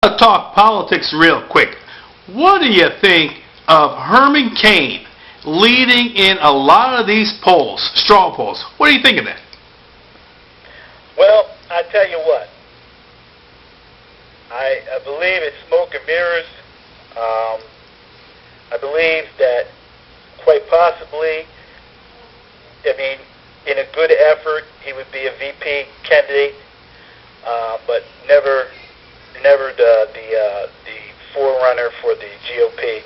Talk politics real quick. What do you think of Herman Cain leading in a lot of these polls, straw polls? What do you think of that? Well, I tell you what. I believe it's smoke and mirrors. I believe that quite possibly, in a good effort, he would be a VP candidate, but never the forerunner for the GOP.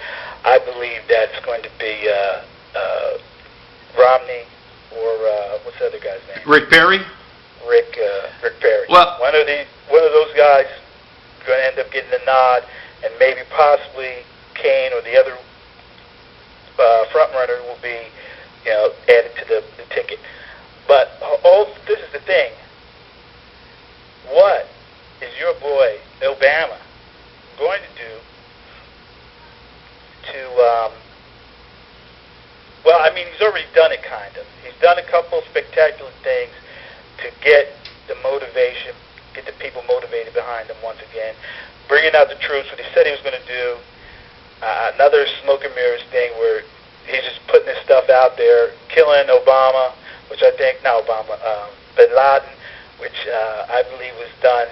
I believe that's going to be Romney or what's the other guy's name? Rick Perry? Rick Perry. Well, one of those guys going to end up getting the nod, and maybe possibly Cain or the other front runner will be, added to the ticket. But this is the thing. What is your boy Obama going to do to? He's already done it, kind of. He's done a couple spectacular things to get the motivation, get the people motivated behind him once again, bringing out the troops, what he said he was going to do. Another smoke and mirrors thing where he's just putting this stuff out there, killing Obama, which I think, not Obama, Bin Laden, which I believe was done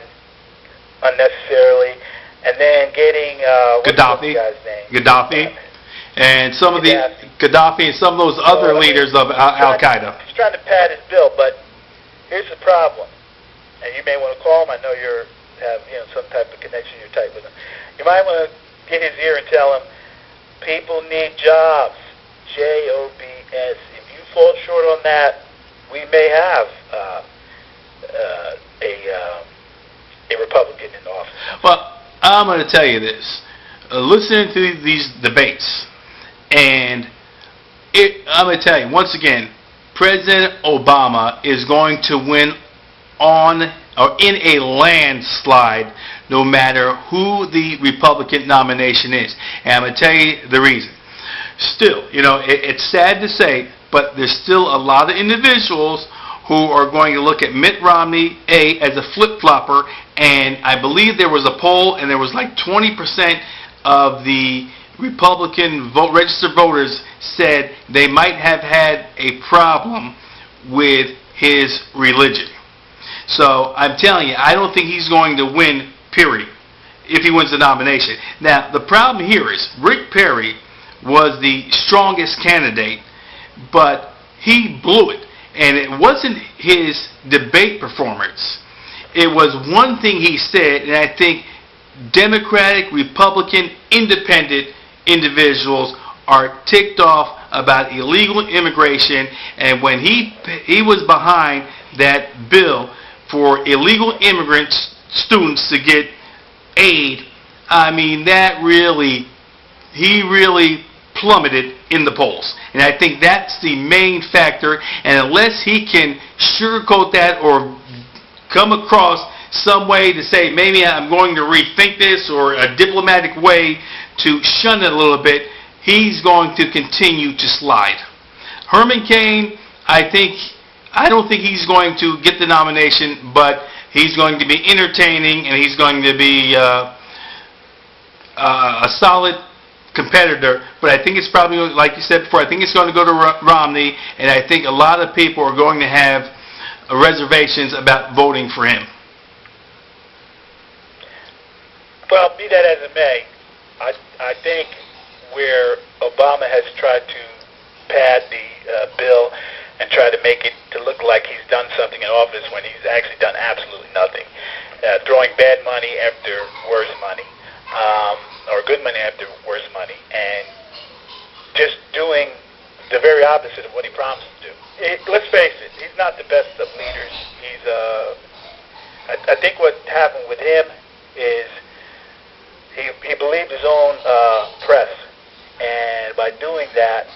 unnecessarily, and then getting Gaddafi. What's the guy's name? Gaddafi. And some of Gaddafi and some of those other leaders of Al-Qaeda. He's trying to pad his bill, but here's the problem. And you may want to call him. I know you have some type of connection. You're tight with him. You might want to get his ear and tell him, people need jobs. Jobs. If you fall short on that, we may have a Republican in office. Well, I'm going to tell you this. Listening to these debates, and I'm going to tell you, once again, President Obama is going to win on or in a landslide no matter who the Republican nomination is. And I'm going to tell you the reason. Still, it's sad to say, but there's still a lot of individuals who are going to look at Mitt Romney, as a flip-flopper, and I believe there was a poll, and there was like 20% of the Republican registered voters said they might have had a problem with his religion. So I'm telling you, I don't think he's going to win, period, if he wins the nomination. Now, the problem here is Rick Perry was the strongest candidate, but he blew it. And it wasn't his debate performance. It was one thing he said, and I think Democratic, Republican, independent individuals are ticked off about illegal immigration, and when he was behind that bill for illegal immigrants, students to get aid, he really plummeted in the polls. And I think that's the main factor, and unless he can sugarcoat that or come across some way to say, maybe I'm going to rethink this, or a diplomatic way to shun it a little bit, he's going to continue to slide. Herman Cain, I don't think he's going to get the nomination, but he's going to be entertaining, and he's going to be a solid competitor. But I think it's probably, like you said before, I think it's going to go to Romney, and I think a lot of people are going to have reservations about voting for him. Well, be that as it may, I think where Obama has tried to pad the bill and try to make it to look like he's done something in office when he's actually done absolutely nothing, throwing bad money after worse money, or good money after worse money, and just doing the very opposite of what he promised to do. Let's face it, he's not the best of leaders. I think what happened with him is he believed his own press, and by doing that,